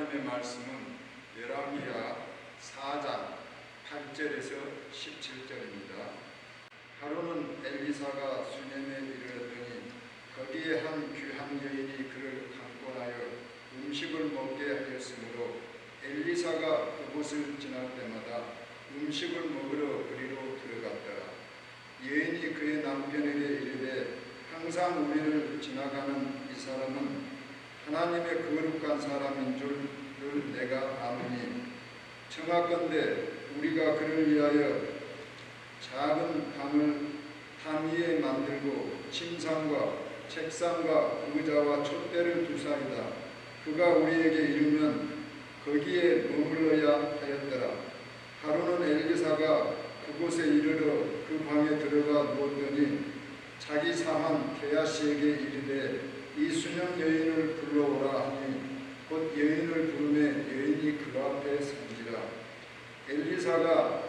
하나님의 말씀은 열왕기하 4장 8절에서 17절입니다. 하루는 엘리사가 수넴에 이르렀더니 거기에 한 귀한 여인이 그를 강권하여 음식을 먹게 하였으므로 엘리사가 그곳을 지날 때마다 음식을 먹으러 그리로 들어갔더라. 여인이 그의 남편에게 이르되 항상 우리를 지나가는 이 사람은 하나님의 거룩한 사람인 줄을 내가 아노니 청하건대 우리가 그를 위하여 작은 방을 담 위에 만들고 침상과 책상과 의자와 촛대를 두사이다. 그가 우리에게 이르면 거기에 머물러야 하였더라. 하루는 엘리사가 그곳에 이르러 그 방에 들어가 누웠더니 자기 사한 게하시에게 이르되 이 수녀 여인을 불러오라 하니 곧 여인을 부르매 여인이 그 앞에 선지라. 엘리사가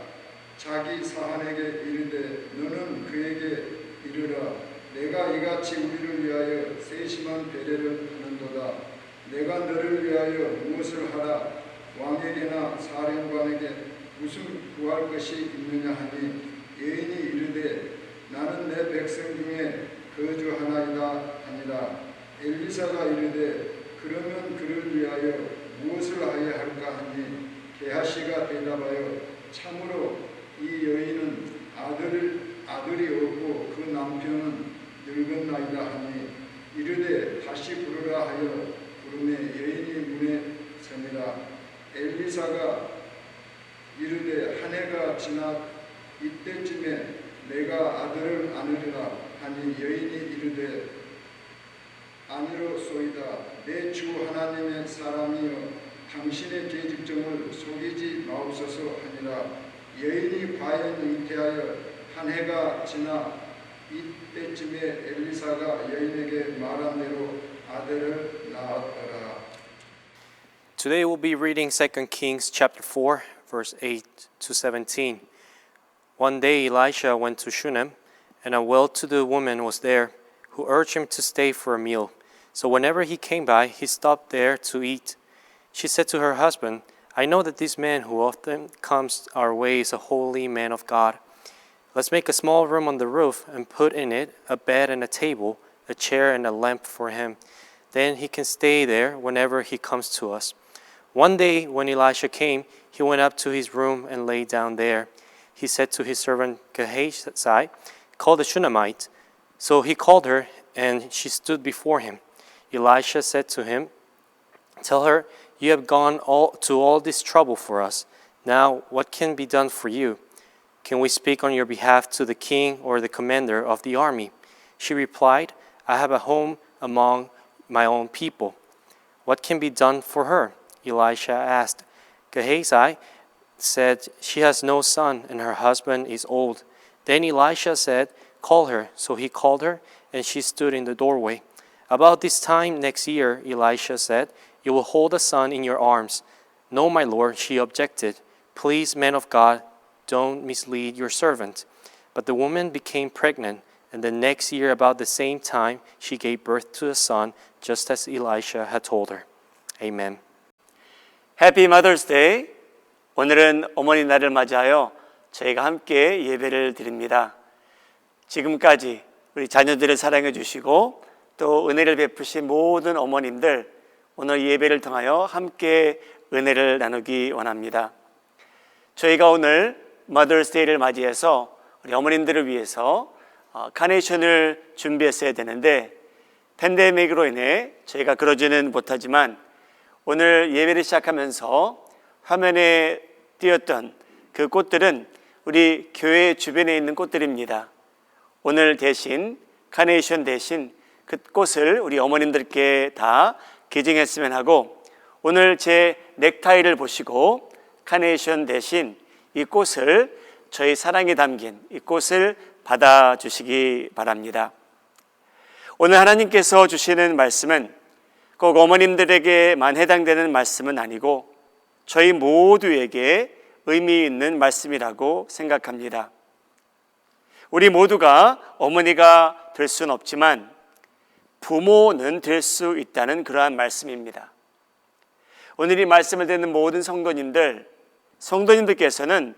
자기 사한에게 이르되 너는 그에게 이르라. 내가 이같이 우리를 위하여 세심한 배려를 하는도다. 내가 너를 위하여 무엇을 하라. 왕에게나 사령관에게 무슨 구할 것이 있느냐 하니 여인이 이르되 나는 내 백성 중에 거주하나이다 하니라. 엘리사가 이르되 그러면 그를 위하여 무엇을 하여야 할까 하니 게하시가 대답하여 참으로 이 여인은 아들이 없고 그 남편은 늙었나이다 하니 이르되 다시 부르라 하여 부르매 여인이 문에 서니라. 엘리사가 이르되 한 해가 지나 이때쯤에 내가 아들을 안으리라 하니 여인이 이르되 아니로소이다. 내 주 하나님의 사람이여 당신의 계집종을 속이지 마옵소서 하니라. 여인이 과연 잉태하여 한 해가 지나 이때쯤에 엘리사가 여인에게 말한 대로 아들을 낳았더라. Today we'll be reading 2 Kings chapter 4 verse 8 to 17. One day Elisha went to Shunem, and a well-to-do woman was there who urged him to stay for a meal. So whenever he came by, he stopped there to eat. She said to her husband, I know that this man who often comes our way is a holy man of God. Let's make a small room on the roof and put in it a bed and a table, a chair and a lamp for him. Then he can stay there whenever he comes to us. One day when Elisha came, he went up to his room and lay down there. He said to his servant Gehazi, call the Shunammite. So he called her, and she stood before him. Elisha said to him, tell her, you have gone to all this trouble for us. Now what can be done for you? Can we speak on your behalf to the king or the commander of the army? She replied, I have a home among my own people. What can be done for her? Elisha asked. Gehazi said, she has no son and her husband is old. Then Elisha said, call her. So he called her, and she stood in the doorway. About this time next year, Elisha said, you will hold a son in your arms. No, my lord, she objected. Please, man of God, don't mislead your servant. But the woman became pregnant, and the next year about the same time, she gave birth to a son, just as Elisha had told her. Amen. Happy Mother's Day. 오늘은 어머니 날을 맞이하여 저희가 함께 예배를 드립니다. 지금까지 우리 자녀들을 사랑해 주시고 또 은혜를 베푸신 모든 어머님들, 오늘 예배를 통하여 함께 은혜를 나누기 원합니다. 저희가 오늘 Mother's Day를 맞이해서 우리 어머님들을 위해서 카네이션을 준비했어야 되는데 팬데믹으로 인해 저희가 그러지는 못하지만 오늘 예배를 시작하면서 화면에 띄었던 그 꽃들은 우리 교회 주변에 있는 꽃들입니다. 오늘 대신 카네이션 대신 그 꽃을 우리 어머님들께 다 기증했으면 하고, 오늘 제 넥타이를 보시고 카네이션 대신 이 꽃을, 저희 사랑이 담긴 이 꽃을 받아주시기 바랍니다. 오늘 하나님께서 주시는 말씀은 꼭 어머님들에게만 해당되는 말씀은 아니고 저희 모두에게 의미 있는 말씀이라고 생각합니다. 우리 모두가 어머니가 될 수는 없지만 부모는 될 수 있다는 그러한 말씀입니다. 오늘 이 말씀을 듣는 모든 성도님들께서는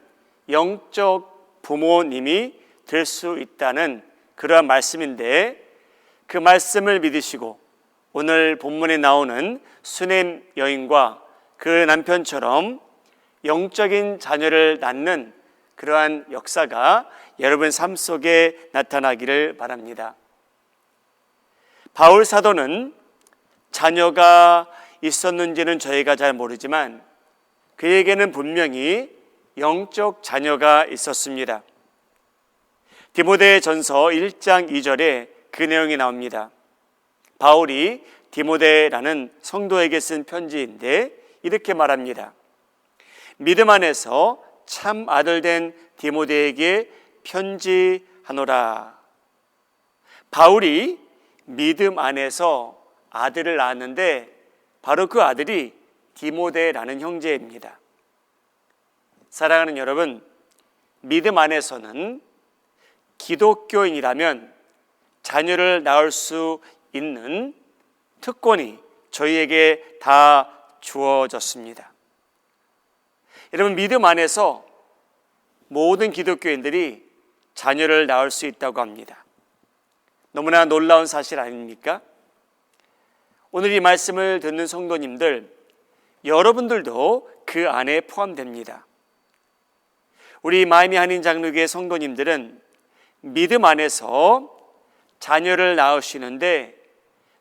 영적 부모님이 될 수 있다는 그러한 말씀인데, 그 말씀을 믿으시고 오늘 본문에 나오는 수넴 여인과 그 남편처럼 영적인 자녀를 낳는 그러한 역사가 여러분 삶 속에 나타나기를 바랍니다. 바울 사도는 자녀가 있었는지는 저희가 잘 모르지만 그에게는 분명히 영적 자녀가 있었습니다. 디모데전서 1장 2절에 그 내용이 나옵니다. 바울이 디모데라는 성도에게 쓴 편지인데 이렇게 말합니다. 믿음 안에서 참 아들 된 디모데에게 편지하노라. 바울이 믿음 안에서 아들을 낳았는데 바로 그 아들이 디모데라는 형제입니다. 사랑하는 여러분, 믿음 안에서는 기독교인이라면 자녀를 낳을 수 있는 특권이 저희에게 다 주어졌습니다. 여러분, 믿음 안에서 모든 기독교인들이 자녀를 낳을 수 있다고 합니다. 너무나 놀라운 사실 아닙니까? 오늘 이 말씀을 듣는 성도님들, 여러분들도 그 안에 포함됩니다. 우리 마이미 한인 장로교회 성도님들은 믿음 안에서 자녀를 낳으시는데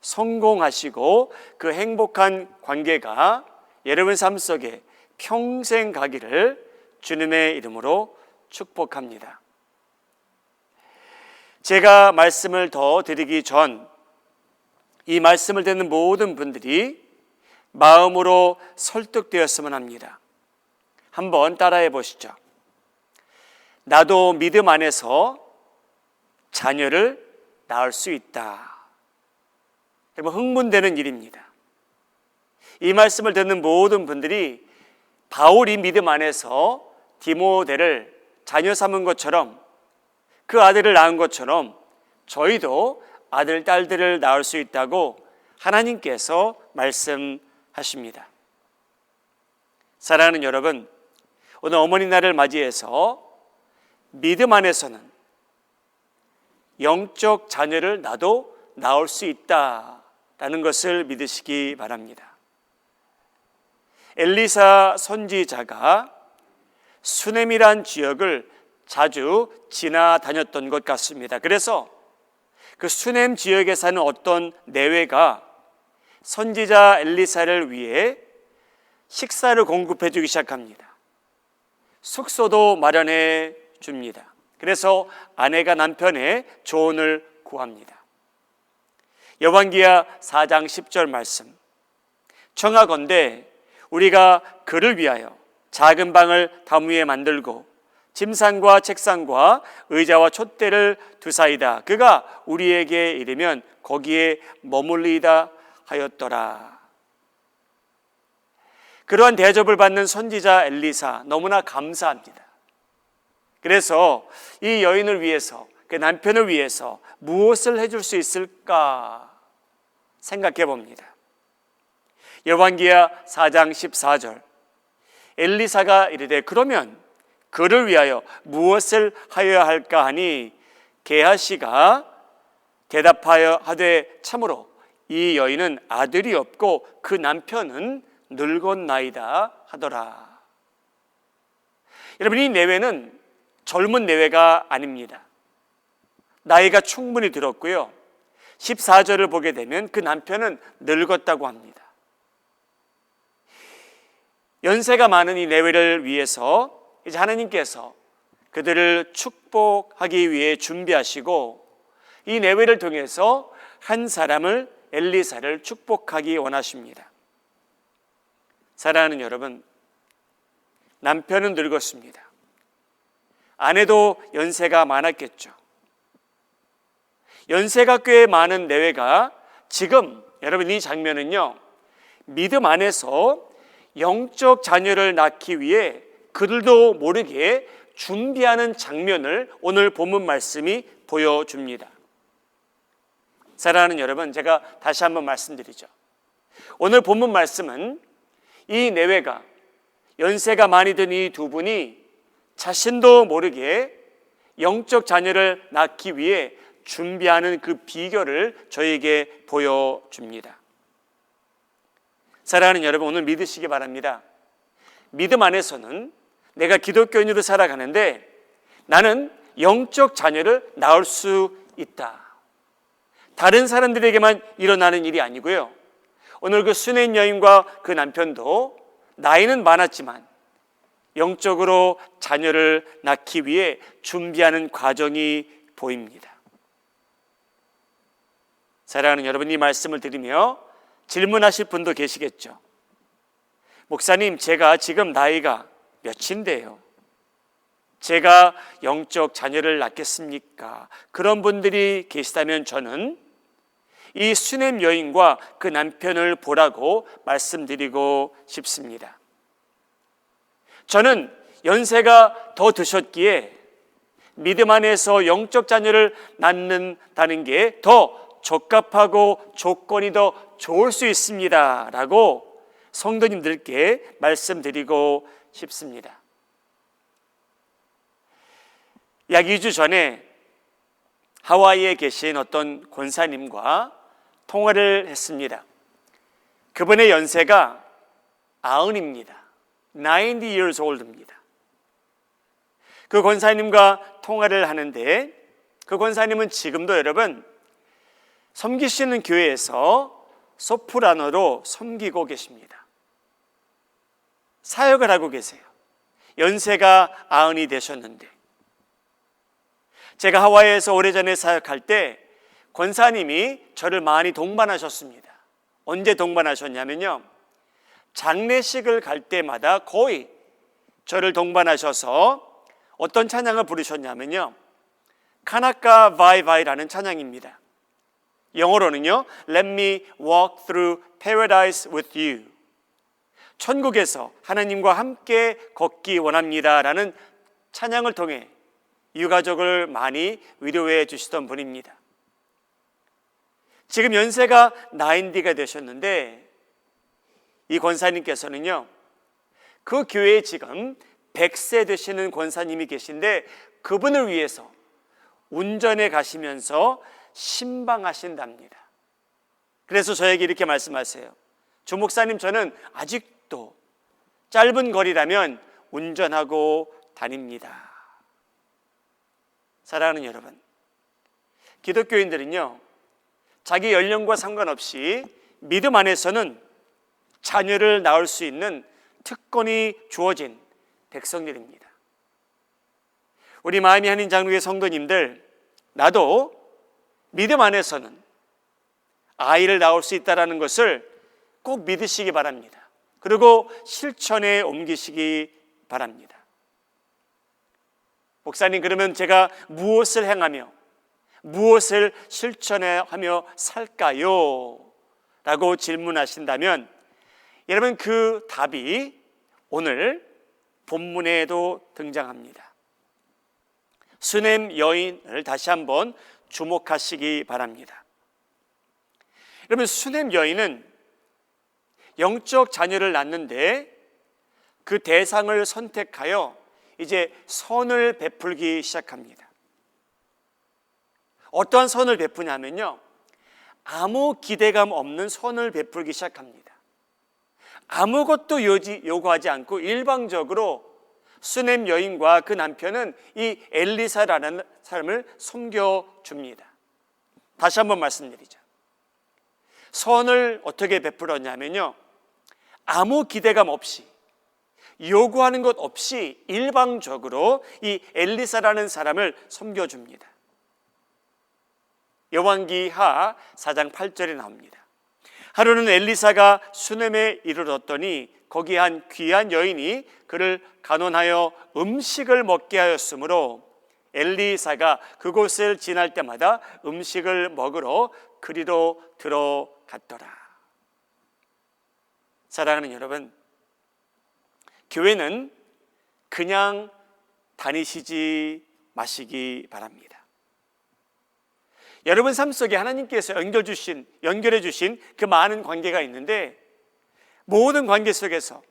성공하시고 그 행복한 관계가 여러분 삶 속에 평생 가기를 주님의 이름으로 축복합니다. 제가 말씀을 더 드리기 전 이 말씀을 듣는 모든 분들이 마음으로 설득되었으면 합니다. 한번 따라해 보시죠. 나도 믿음 안에서 자녀를 낳을 수 있다. 여러분, 흥분되는 일입니다. 이 말씀을 듣는 모든 분들이 바울이 믿음 안에서 디모데를 자녀 삼은 것처럼, 그 아들을 낳은 것처럼 저희도 아들, 딸들을 낳을 수 있다고 하나님께서 말씀하십니다. 사랑하는 여러분, 오늘 어머니 날을 맞이해서 믿음 안에서는 영적 자녀를 나도 낳을 수 있다라는 것을 믿으시기 바랍니다. 엘리사 선지자가 수넴이란 지역을 자주 지나다녔던 것 같습니다. 그래서 그 수넴 지역에 사는 어떤 내외가 선지자 엘리사를 위해 식사를 공급해 주기 시작합니다. 숙소도 마련해 줍니다. 그래서 아내가 남편의 조언을 구합니다. 열왕기하 4장 10절 말씀, 청하건대 우리가 그를 위하여 작은 방을 담 위에 만들고 침상과 책상과 의자와 촛대를 두사이다. 그가 우리에게 이르면 거기에 머물리다 하였더라. 그러한 대접을 받는 선지자 엘리사 너무나 감사합니다. 그래서 이 여인을 위해서, 그 남편을 위해서 무엇을 해줄 수 있을까 생각해 봅니다. 열왕기하 4장 14절, 엘리사가 이르되 그러면 그를 위하여 무엇을 하여야 할까 하니 게하시가 대답하여 하되 참으로 이 여인은 아들이 없고 그 남편은 늙었나이다 하더라. 여러분, 이 내외는 젊은 내외가 아닙니다. 나이가 충분히 들었고요. 14절을 보게 되면 그 남편은 늙었다고 합니다. 연세가 많은 이 내외를 위해서 이제 하나님께서 그들을 축복하기 위해 준비하시고 이 내외를 통해서 한 사람을, 엘리사를 축복하기 원하십니다. 사랑하는 여러분, 남편은 늙었습니다. 아내도 연세가 많았겠죠. 연세가 꽤 많은 내외가 지금, 여러분, 이 장면은요, 믿음 안에서 영적 자녀를 낳기 위해 그들도 모르게 준비하는 장면을 오늘 본문 말씀이 보여줍니다. 사랑하는 여러분, 제가 다시 한번 말씀드리죠. 오늘 본문 말씀은 이 내외가 연세가 많이 든 이 두 분이 자신도 모르게 영적 자녀를 낳기 위해 준비하는 그 비결을 저에게 보여줍니다. 사랑하는 여러분, 오늘 믿으시기 바랍니다. 믿음 안에서는 내가 기독교인으로 살아가는데 나는 영적 자녀를 낳을 수 있다. 다른 사람들에게만 일어나는 일이 아니고요. 오늘 그 수땉 여인과 그 남편도 나이는 많았지만 영적으로 자녀를 낳기 위해 준비하는 과정이 보입니다. 사랑하는 여러분, 이 말씀을 들으며 질문하실 분도 계시겠죠. 목사님, 제가 지금 나이가 몇인데요? 제가 영적 자녀를 낳겠습니까? 그런 분들이 계시다면 저는 이 수땉 여인과 그 남편을 보라고 말씀드리고 싶습니다. 저는 연세가 더 드셨기에 믿음 안에서 영적 자녀를 낳는다는 게 더 적합하고 조건이 더 좋을 수 있습니다 라고 성도님들께 말씀드리고 싶습니다. 약 2주 전에 하와이에 계신 어떤 권사님과 통화를 했습니다. 그분의 연세가 90입니다. 90 years old입니다. 그 권사님과 통화를 하는데 그 권사님은 지금도 여러분 섬기시는 교회에서 소프라노로 섬기고 계십니다. 사역을 하고 계세요. 연세가 90이 되셨는데 제가 하와이에서 오래전에 사역할 때 권사님이 저를 많이 동반하셨습니다. 언제 동반하셨냐면요, 장례식을 갈 때마다 거의 저를 동반하셔서 어떤 찬양을 부르셨냐면요, 카나카 바이바이라는 찬양입니다. 영어로는요, Let me walk through paradise with you. 천국에서 하나님과 함께 걷기 원합니다 라는 찬양을 통해 유가족을 많이 위로해 주시던 분입니다. 지금 연세가 90가 되셨는데 이 권사님께서는요, 그 교회에 지금 100세 되시는 권사님이 계신데 그분을 위해서 운전해 가시면서 신방하신답니다. 그래서 저에게 이렇게 말씀하세요. 주 목사님, 저는 아직도 짧은 거리라면 운전하고 다닙니다. 사랑하는 여러분, 기독교인들은요, 자기 연령과 상관없이 믿음 안에서는 자녀를 낳을 수 있는 특권이 주어진 백성들입니다. 우리 마음이 한인 장로의 성도님들, 나도 믿음 안에서는 아이를 낳을 수 있다는 것을 꼭 믿으시기 바랍니다. 그리고 실천에 옮기시기 바랍니다. 목사님, 그러면 제가 무엇을 행하며 무엇을 실천하며 살까요? 라고 질문하신다면 여러분, 그 답이 오늘 본문에도 등장합니다. 수땉 여인을 다시 한번 주목하시기 바랍니다. 여러분, 수땉 여인은 영적 자녀를 낳는데 그 대상을 선택하여 이제 선을 베풀기 시작합니다. 어떠한 선을 베푸냐면요, 아무 기대감 없는 선을 베풀기 시작합니다. 아무것도 요구하지 않고 일방적으로 수땉 여인과 그 남편은 이 엘리사라는 사람을 섬겨줍니다. 다시 한번 말씀드리죠. 선을 어떻게 베풀었냐면요, 아무 기대감 없이 요구하는 것 없이 일방적으로 이 엘리사라는 사람을 섬겨줍니다. 열왕기하 4장 8절에 나옵니다. 하루는 엘리사가 수넴에 이르렀더니 거기 한 귀한 여인이 그를 간원하여 음식을 먹게 하였으므로 엘리사가 그곳을 지날 때마다 음식을 먹으러 그리로 들어갔더라. 사랑하는 여러분, 교회는 그냥 다니시지 마시기 바랍니다. 여러분 삶 속에 하나님께서 연결해 주신 그 많은 관계가 있는데 모든 관계 속에서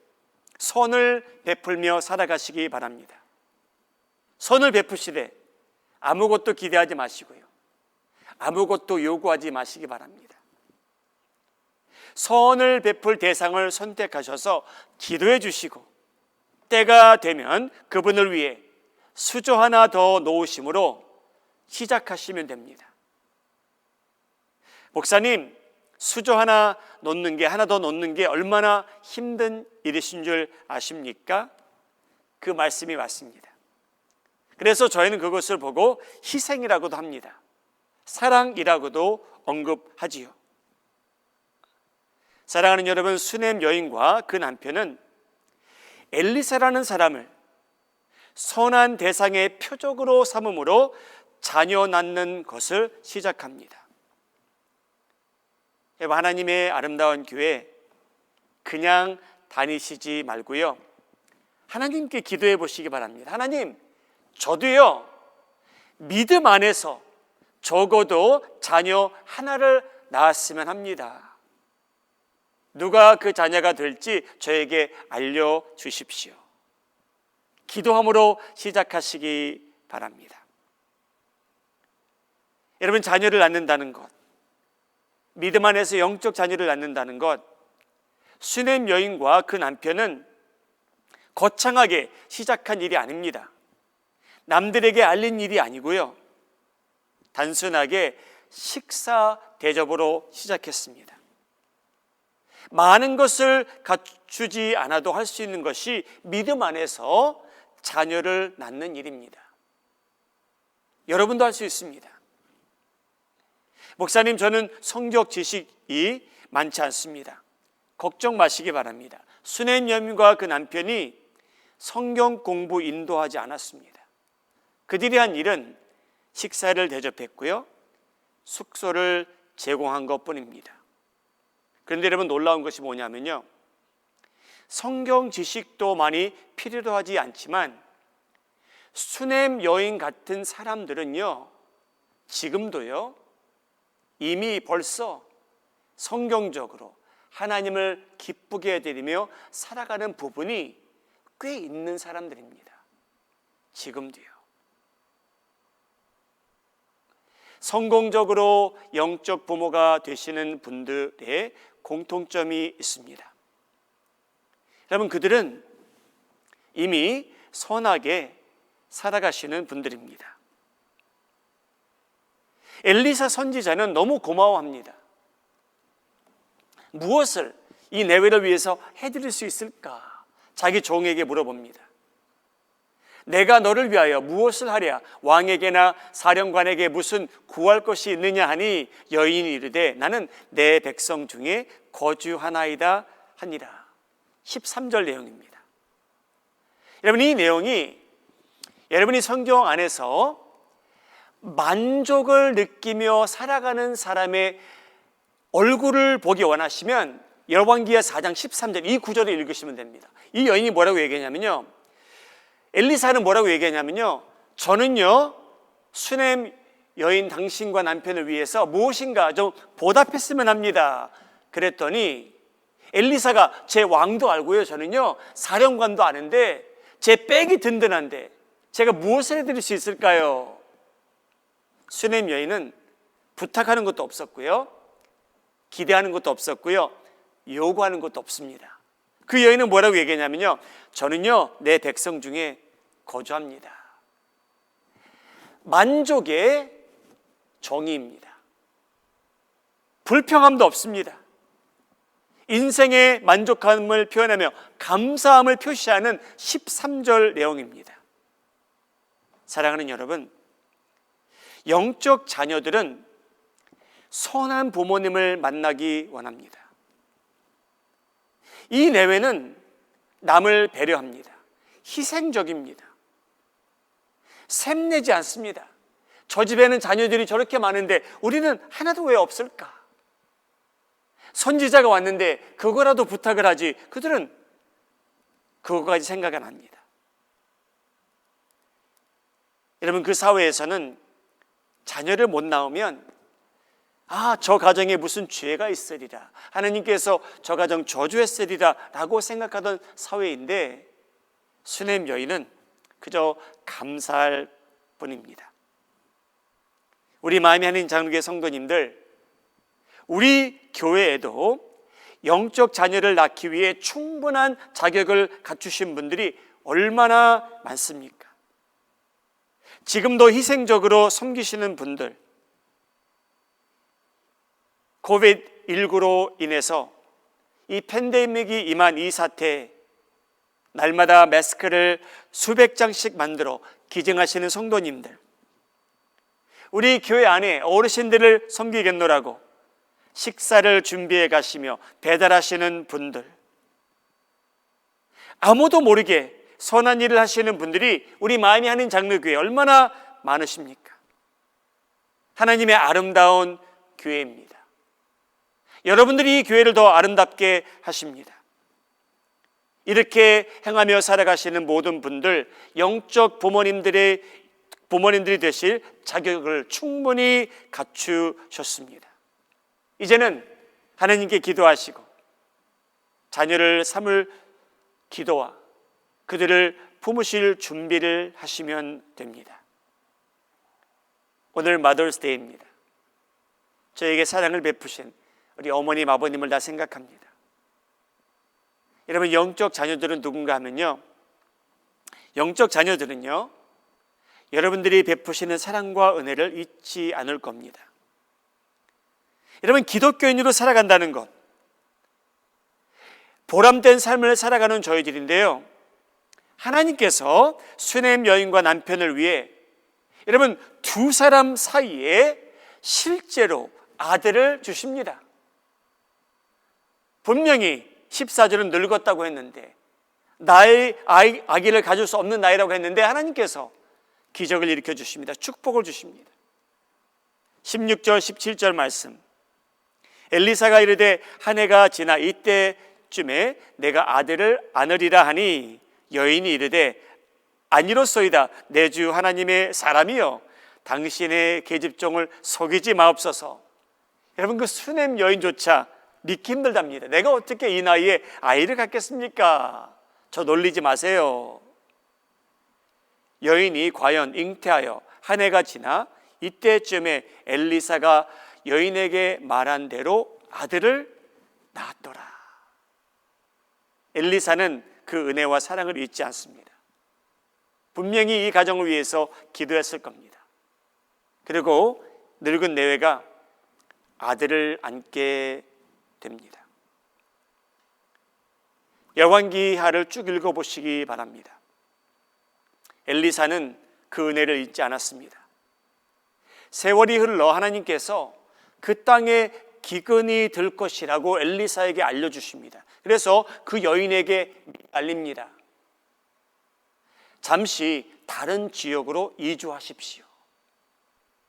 선을 베풀며 살아가시기 바랍니다. 선을 베푸시되 아무것도 기대하지 마시고요, 아무것도 요구하지 마시기 바랍니다. 선을 베풀 대상을 선택하셔서 기도해 주시고 때가 되면 그분을 위해 수저 하나 더 놓으심으로 시작하시면 됩니다. 목사님, 수저 하나 더 놓는 게 얼마나 힘든 일이신 줄 아십니까? 그 말씀이 맞습니다. 그래서 저희는 그것을 보고 희생이라고도 합니다. 사랑이라고도 언급하지요. 사랑하는 여러분, 수넴 여인과 그 남편은 엘리사라는 사람을 선한 대상의 표적으로 삼음으로 자녀 낳는 것을 시작합니다. 하나님의 아름다운 교회 그냥 다니시지 말고요, 하나님께 기도해 보시기 바랍니다. 하나님, 저도요 믿음 안에서 적어도 자녀 하나를 낳았으면 합니다. 누가 그 자녀가 될지 저에게 알려주십시오. 기도함으로 시작하시기 바랍니다. 여러분, 자녀를 낳는다는 것, 믿음 안에서 영적 자녀를 낳는다는 것, 수넴 여인과 그 남편은 거창하게 시작한 일이 아닙니다. 남들에게 알린 일이 아니고요, 단순하게 식사 대접으로 시작했습니다. 많은 것을 갖추지 않아도 할 수 있는 것이 믿음 안에서 자녀를 낳는 일입니다. 여러분도 할 수 있습니다. 목사님, 저는 성경 지식이 많지 않습니다. 걱정 마시기 바랍니다. 수넴 여인과 그 남편이 성경 공부 인도하지 않았습니다. 그들이 한 일은 식사를 대접했고요, 숙소를 제공한 것뿐입니다. 그런데 여러분, 놀라운 것이 뭐냐면요, 성경 지식도 많이 필요로 하지 않지만 수넴 여인 같은 사람들은요, 지금도요 이미 벌써 성경적으로 하나님을 기쁘게 해드리며 살아가는 부분이 꽤 있는 사람들입니다. 지금도요. 성공적으로 영적 부모가 되시는 분들의 공통점이 있습니다. 여러분, 그들은 이미 선하게 살아가시는 분들입니다. 엘리사 선지자는 너무 고마워합니다. 무엇을 이 내외를 위해서 해드릴 수 있을까? 자기 종에게 물어봅니다. 내가 너를 위하여 무엇을 하랴? 왕에게나 사령관에게 무슨 구할 것이 있느냐 하니 여인이 이르되 나는 내 백성 중에 거주하나이다 하니라. 13절 내용입니다. 여러분, 이 내용이 여러분이 성경 안에서 만족을 느끼며 살아가는 사람의 얼굴을 보기 원하시면 열왕기하 4장 13절 이 구절을 읽으시면 됩니다. 이 여인이 뭐라고 얘기하냐면요, 엘리사는 뭐라고 얘기하냐면요, 저는요 수넴 여인 당신과 남편을 위해서 무엇인가 좀 보답했으면 합니다. 그랬더니 엘리사가 제 왕도 알고요, 저는요 사령관도 아는데 제 백이 든든한데 제가 무엇을 해드릴 수 있을까요? 수넴 여인은 부탁하는 것도 없었고요, 기대하는 것도 없었고요, 요구하는 것도 없습니다. 그 여인은 뭐라고 얘기하냐면요, 저는요 내 백성 중에 거주합니다. 만족의 정의입니다. 불평함도 없습니다. 인생의 만족함을 표현하며 감사함을 표시하는 13절 내용입니다. 사랑하는 여러분, 영적 자녀들은 선한 부모님을 만나기 원합니다. 이 내외는 남을 배려합니다. 희생적입니다. 샘내지 않습니다. 저 집에는 자녀들이 저렇게 많은데 우리는 하나도 왜 없을까? 선지자가 왔는데 그거라도 부탁을 하지. 그들은 그거까지 생각 안 합니다. 여러분, 그 사회에서는 자녀를 못 낳으면 저 가정에 무슨 죄가 있으리라, 하나님께서 저 가정 저주했으리라 라고 생각하던 사회인데, 수넴 여인은 그저 감사할 뿐입니다. 우리 마음이 하나님 장로교회 성도님들, 우리 교회에도 영적 자녀를 낳기 위해 충분한 자격을 갖추신 분들이 얼마나 많습니까? 지금도 희생적으로 섬기시는 분들, 코비드19로 인해서 이 팬데믹이 임한 이 사태에 날마다 마스크를 수백 장씩 만들어 기증하시는 성도님들, 우리 교회 안에 어르신들을 섬기겠노라고 식사를 준비해 가시며 배달하시는 분들, 아무도 모르게 선한 일을 하시는 분들이 우리 마음이 하는 장로교회 얼마나 많으십니까? 하나님의 아름다운 교회입니다. 여러분들이 이 교회를 더 아름답게 하십니다. 이렇게 행하며 살아가시는 모든 분들, 영적 부모님들이 되실 자격을 충분히 갖추셨습니다. 이제는 하나님께 기도하시고 자녀를 삼을 기도와 그들을 품으실 준비를 하시면 됩니다. 오늘 마더스데이입니다. 저에게 사랑을 베푸신 우리 어머님, 아버님을 다 생각합니다. 여러분, 영적 자녀들은 누군가 하면요, 영적 자녀들은요, 여러분들이 베푸시는 사랑과 은혜를 잊지 않을 겁니다. 여러분, 기독교인으로 살아간다는 것, 보람된 삶을 살아가는 저희들인데요, 하나님께서 수넴 여인과 남편을 위해 여러분 두 사람 사이에 실제로 아들을 주십니다. 분명히 14절은 늙었다고 했는데, 나의 아기를 가질 수 없는 나이라고 했는데 하나님께서 기적을 일으켜 주십니다. 축복을 주십니다. 16절 17절 말씀, 엘리사가 이르되 한 해가 지나 이때쯤에 내가 아들을 안으리라 하니 여인이 이르되 아니로소이다. 내 주 하나님의 사람이여, 당신의 계집종을 속이지 마옵소서. 여러분, 그 수넴 여인조차 믿기 힘들답니다. 내가 어떻게 이 나이에 아이를 갖겠습니까? 저 놀리지 마세요. 여인이 과연 잉태하여 한 해가 지나 이때쯤에 엘리사가 여인에게 말한 대로 아들을 낳았더라. 엘리사는 그 은혜와 사랑을 잊지 않습니다. 분명히 이 가정을 위해서 기도했을 겁니다. 그리고 늙은 내외가 아들을 안게 됩니다. 열왕기하를 쭉 읽어보시기 바랍니다. 엘리사는 그 은혜를 잊지 않았습니다. 세월이 흘러 하나님께서 그 땅에 기근이 들 것이라고 엘리사에게 알려주십니다. 그래서 그 여인에게 알립니다. 잠시 다른 지역으로 이주하십시오.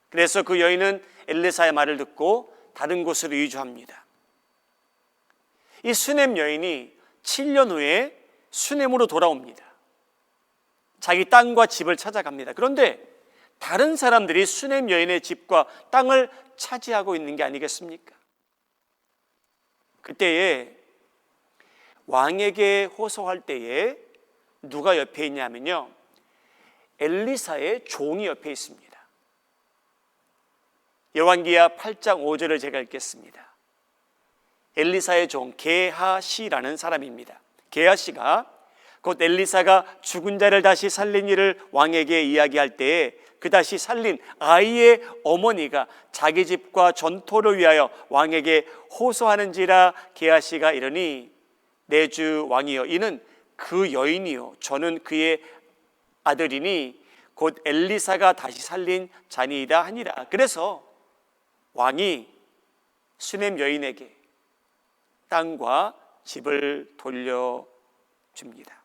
그래서 그 여인은 엘리사의 말을 듣고 다른 곳으로 이주합니다. 이 수넴 여인이 7년 후에 수넴으로 돌아옵니다. 자기 땅과 집을 찾아갑니다. 그런데 다른 사람들이 수넴 여인의 집과 땅을 차지하고 있는 게 아니겠습니까? 그때에 왕에게 호소할 때에 누가 옆에 있냐면요, 엘리사의 종이 옆에 있습니다. 열왕기하 8장 5절을 제가 읽겠습니다. 엘리사의 종 게하시라는 사람입니다. 게하시가 곧 엘리사가 죽은 자를 다시 살린 일을 왕에게 이야기할 때에 그 다시 살린 아이의 어머니가 자기 집과 전토를 위하여 왕에게 호소하는지라 게하시가 이르니 내 주 왕이여, 이는 그 여인이요 저는 그의 아들이니 곧 엘리사가 다시 살린 자니이다 하니라. 그래서 왕이 수넴 여인에게 땅과 집을 돌려줍니다.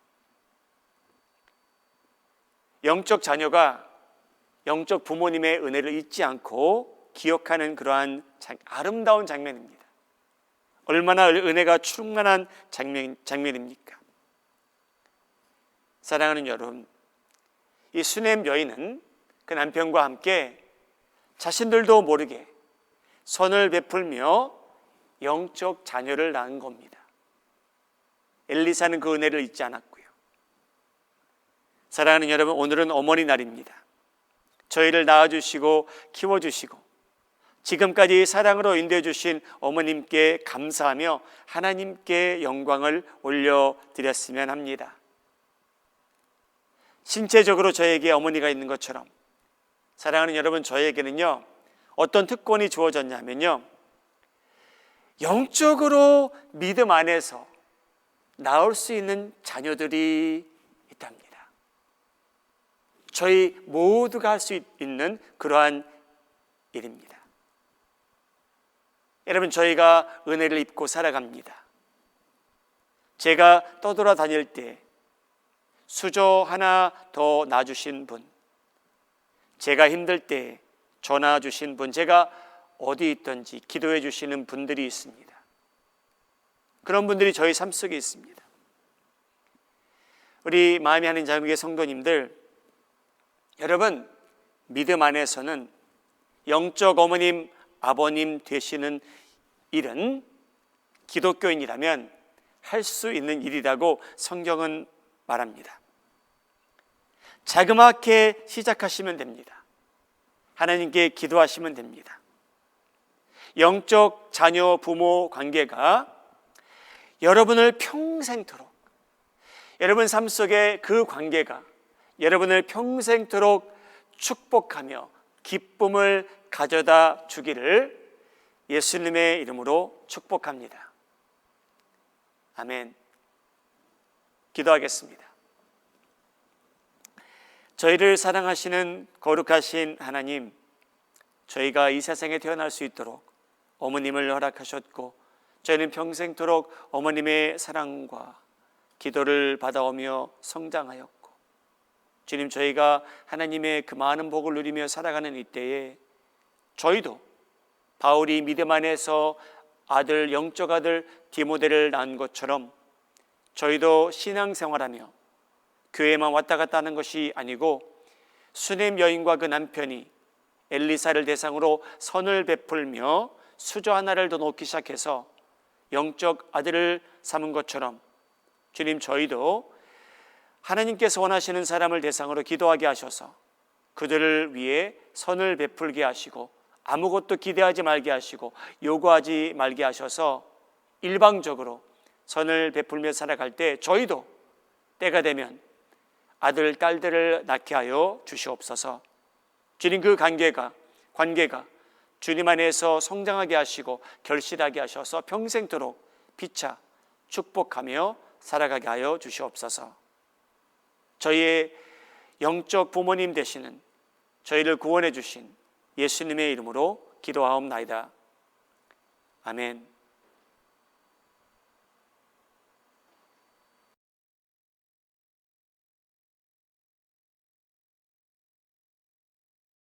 영적 자녀가 영적 부모님의 은혜를 잊지 않고 기억하는 그러한 아름다운 장면입니다. 얼마나 은혜가 충만한 장면입니까? 사랑하는 여러분, 이 수넴 여인은 그 남편과 함께 자신들도 모르게 선을 베풀며 영적 자녀를 낳은 겁니다. 엘리사는 그 은혜를 잊지 않았고요. 사랑하는 여러분, 오늘은 어머니 날입니다. 저희를 낳아주시고 키워주시고 지금까지 사랑으로 인도해 주신 어머님께 감사하며 하나님께 영광을 올려드렸으면 합니다. 신체적으로 저에게 어머니가 있는 것처럼 사랑하는 여러분, 저에게는요 어떤 특권이 주어졌냐면요, 영적으로 믿음 안에서 나올 수 있는 자녀들이 있답니다. 저희 모두가 할 수 있는 그러한 일입니다. 여러분, 저희가 은혜를 입고 살아갑니다. 제가 떠돌아다닐 때 수저 하나 더 놔주신 분, 제가 힘들 때 전화 주신 분, 제가 어디 있든지 기도해 주시는 분들이 있습니다. 그런 분들이 저희 삶 속에 있습니다. 우리 마음이 하는 자국의 성도님들, 여러분, 믿음 안에서는 영적 어머님, 아버님 되시는 일은 기독교인이라면 할 수 있는 일이라고 성경은 말합니다. 자그맣게 시작하시면 됩니다. 하나님께 기도하시면 됩니다. 영적 자녀 부모 관계가 여러분을 평생토록, 여러분 삶 속에 그 관계가 여러분을 평생토록 축복하며 기쁨을 가져다 주기를 예수님의 이름으로 축복합니다. 아멘. 기도하겠습니다. 저희를 사랑하시는 거룩하신 하나님, 저희가 이 세상에 태어날 수 있도록 어머님을 허락하셨고 저희는 평생토록 어머님의 사랑과 기도를 받아오며 성장하였고, 주님, 저희가 하나님의 그 많은 복을 누리며 살아가는 이때에 저희도 바울이 믿음 안에서 아들, 영적 아들 디모데를 낳은 것처럼 저희도 신앙생활하며 교회만 왔다 갔다 하는 것이 아니고 수넴 여인과 그 남편이 엘리사를 대상으로 선을 베풀며 수저 하나를 더 놓기 시작해서 영적 아들을 삼은 것처럼 주님, 저희도 하나님께서 원하시는 사람을 대상으로 기도하게 하셔서 그들을 위해 선을 베풀게 하시고 아무것도 기대하지 말게 하시고 요구하지 말게 하셔서 일방적으로 선을 베풀며 살아갈 때 저희도 때가 되면 아들, 딸들을 낳게 하여 주시옵소서. 주님, 그 관계가 주님 안에서 성장하게 하시고 결실하게 하셔서 평생토록 피차 축복하며 살아가게 하여 주시옵소서. 저희의 영적 부모님 되시는 저희를 구원해 주신 예수님의 이름으로 기도하옵나이다. 아멘.